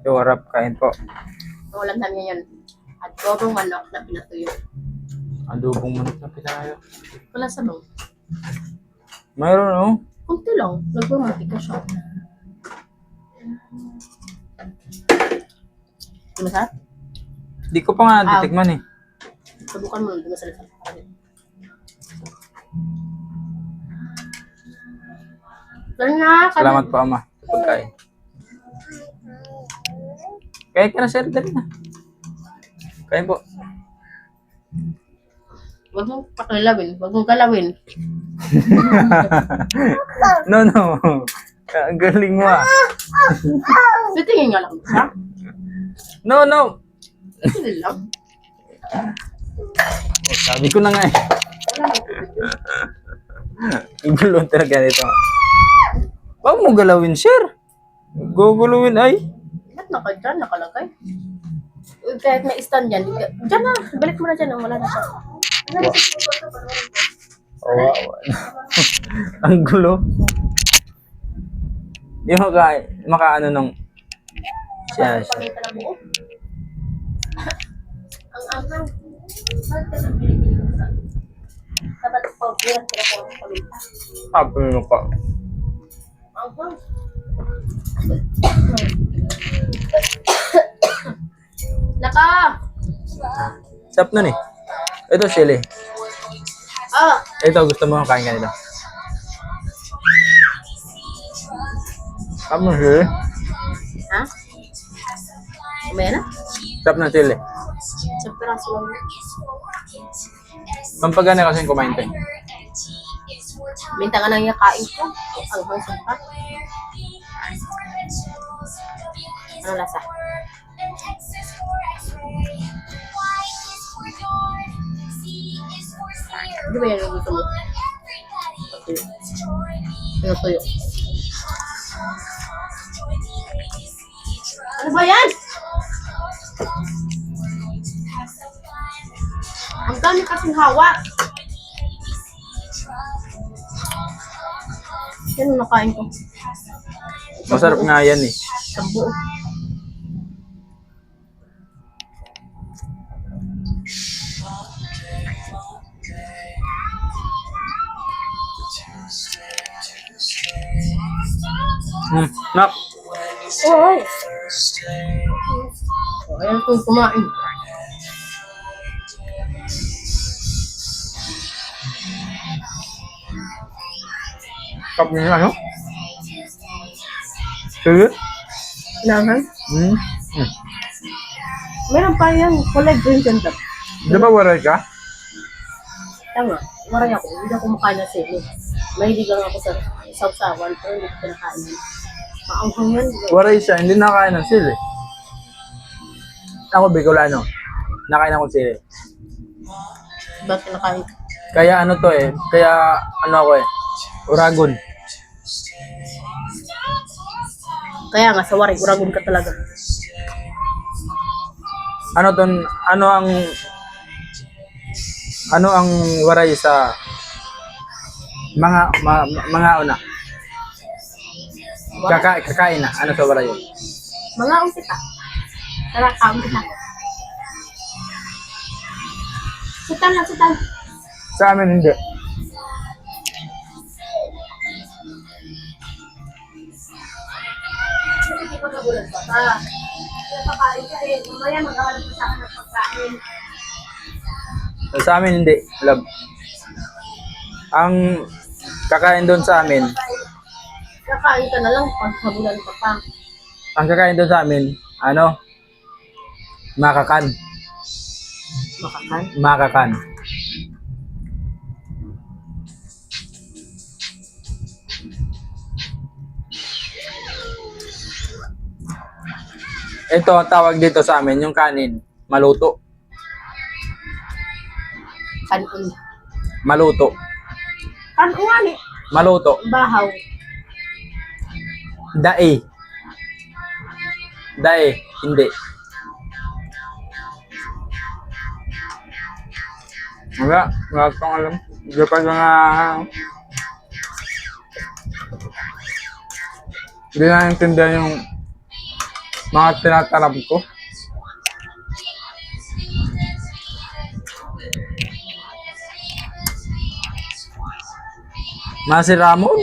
Yo, harap, kain po. Ang ulam namin ngayon. Adobong manok na pinatuyo. Adobong manok na pinayo. Wala sabang. Mayroon, oh. Kunti lang. Nagmamantika siya. Di masarap? Di ko pa nga natitikman eh. Subukan mo. Di masarap. Salamat po, Ama, sa pagkain. Kaya ka na, sir. Dali na. Kain po. Huwag mong pakilawin. Huwag mong galawin. No. Ang galing mo ah. Titingin nga lang siya. No. Hindi lang. Oh, sabi ko na nga eh. Igulong talaga nito. Huwag mo galawin, sir. Gugulawin ay. Ba't dyan? Nakalagay? Kahit may stand yan. Diyan na. Balik mo na dyan. Wala na siya. Wow. Ang gulo. Di makaano nung siya. Pagkita na buo. Ang angang. Dapat pag-iran sila po ang pamilya. Happy mo pa. Angang. Laka! Sarap nun eh. Ito, chili. Ah! Ito, gusto mo kain ka nito. Sarap ng chili. Ha? Umaya na? Sarap ng chili. Sa piraso lang. Pampagana kasi kumain tayo. Minta nga nang yakain ko. Ang hangsang pa. Ano lasa? Di ba yan ang gusto mo? Patuyo. Pinutuyo. Ano ba yan? Ang dami kasing hawa. Yan ang nakain ko. Masarap nga yan eh. Sa buo. Nak. Oo. Ayan kung kumain. Sarap niya ano? Chili? Langan. Meron pa yan. Kulay green center. Di ba waray ka? Tama. Maray ako. Hindi ako makain ng sili. Mahilig lang ako sa sausawan. Pero hindi ko pinakain yan. Maanghang yan. Waray siya, hindi nakain ng sili. Ako, Bicolano. Nakain ako ng sili. Ba't kinakain? Kaya ano to eh. Kaya ano ako eh. Uragon. Kaya nga, sa waray, uragon ka talaga. Ano ton, ano ang waray sa mga una? Kakain na. Ano sa waray yun? Mga kita. Tara, kaon kita. Sitan lang, sitan. Sa amin hindi. Hindi ko nagulat pa. Kaya pakain ka eh. Mamaya magkawalan pa sa akin ng pagkain. Sa amin hindi. Love. Ang kakain doon sa amin, Kakain ka na lang pag magulan pa pa. ang kakain doon sa amin, ano? Makakan. Makakan? Makakan. Ito, ang tawag dito sa amin, yung kanin, maluto. Kanon. Maluto. Kanon nga ni. Maluto. Bahaw. Dae. Dae, hindi. Wala pang alam. Hindi pa na hindi na intindihan yung Mga tinatarap ko. Mga si Ramon.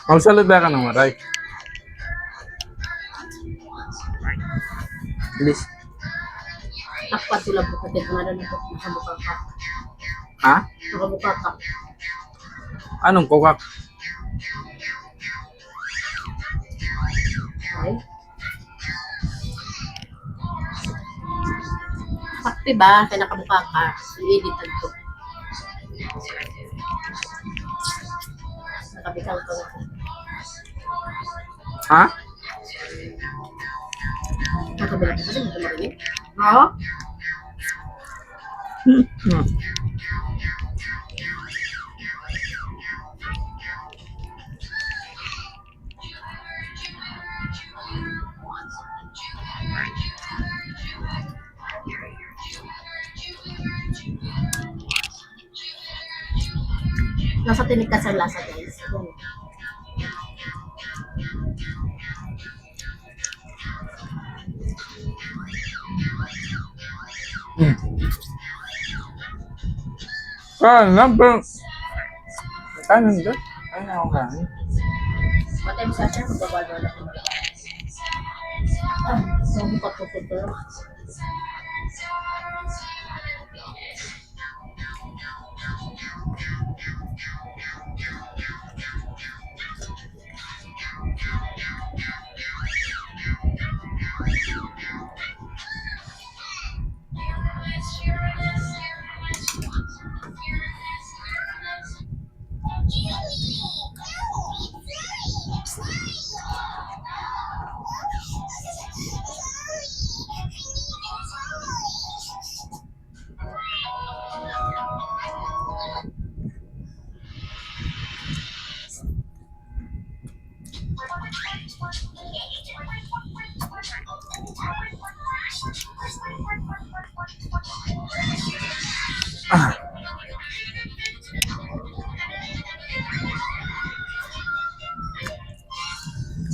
Magsalita ka ng maray. Bilis. Nakpatulog ko kasi tumalan ako. Nakabuka ka. Ha? Nakabuka ka. Anong kokak? Okay? Sakti ba? Kaya nakabuka ka. I-editan ko. Nakabitang ko. Ha? Nakabila ko kasi hindi marinig. Oo? Hmm. Nasa tinig ka sa lasa, guys. Hmm. Kanan pero... Kanan doon? Ay, ako kanan. Matay mo sa akin, magbabalo na ko. Ah, nabuka ko ko to.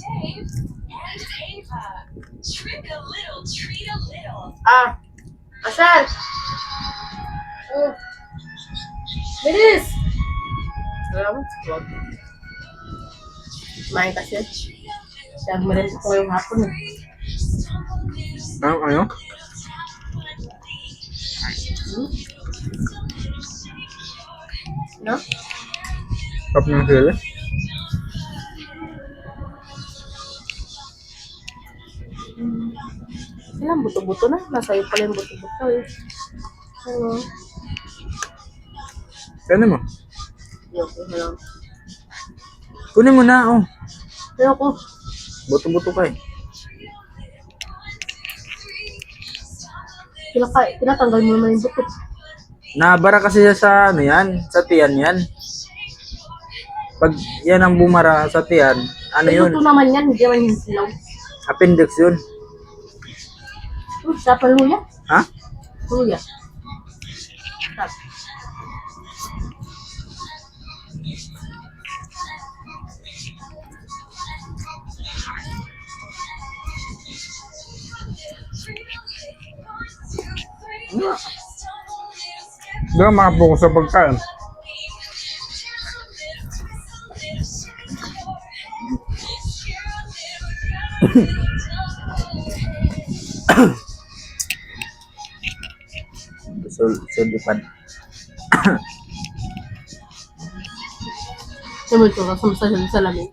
Dave and Ava. Trick a little, treat a little. Ah! Asal! Oh. Bilis! Alam mo? Wag. Kumain kasi. Siya meron ko yung hapon. Ano? No? Kap ng sili? Kailan buto-buto na? Nasa'yo pala yung buto-buto eh. Ano? Kaya mo. Ayoko na lang. Kunin mo na, oh. Ayoko. Buto-buto ka eh. Tinatanggal mo naman yung buto. Nabara kasi siya sa ano yan, sa tiyan yan. Pag yan ang bumara sa tiyan, ano May yun? buto naman yan, hindi naman yung silaw. Appendix yun. Sa paluya? Ha? Paluya. Tap. Hindi ka makapokus sa pagkain. Sulipan. Sabi ko, kasamsa siya sa lamig.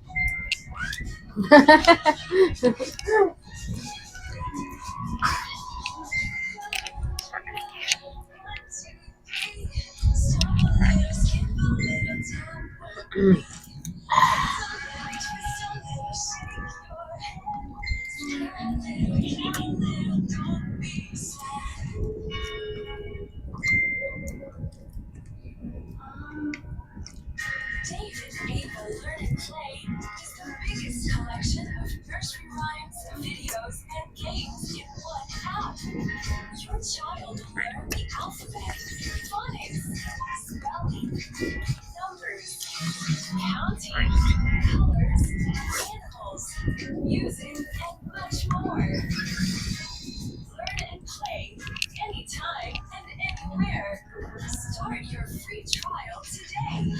Dave and Ava learn and play animals, music, and much more. Learn and play anytime and anywhere. Start your free trial today.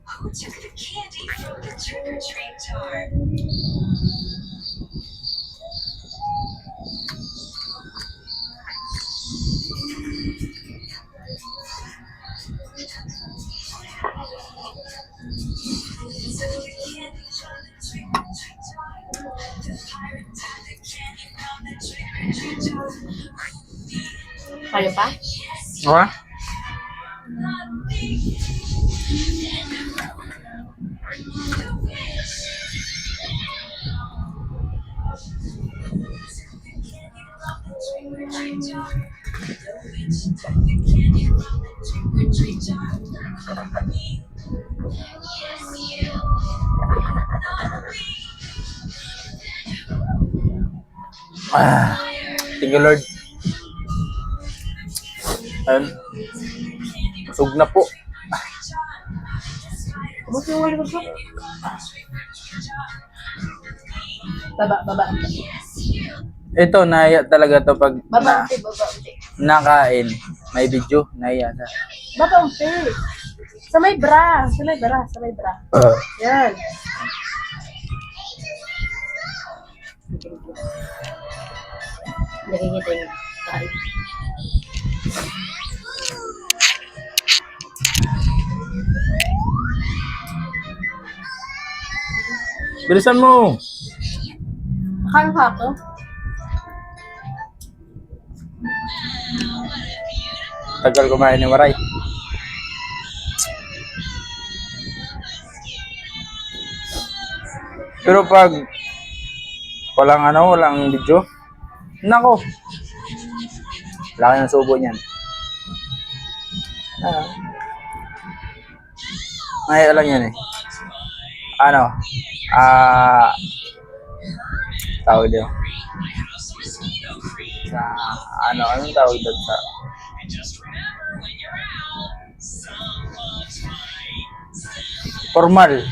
Who took the candy from the trick-or-treat jar? Kaya pa? Okay? Ah, thank you, Lord. Ayun. Busog na po. Kumusta yung wali ko? Baba. Ito, naiya talaga to pag Baba, unti. nakain. May video, naiya na. Baba, unti. Sa may bra. Yan. Nakikita yung tayo. Bilisan mo! Kaya ka to? Tagal kumain ni Waray. Pero pag walang video, nako. Laki ng subo niyan. Ngayon lang yan eh. Tawag din. Sa, anong tawag doon sa... Formal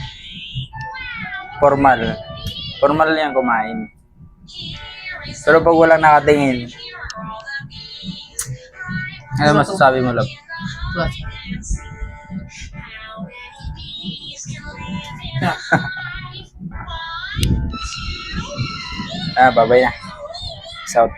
yan kumain. Pero pag walang nakatingin, ano masasabi mo, Love? Babay na. Peace out.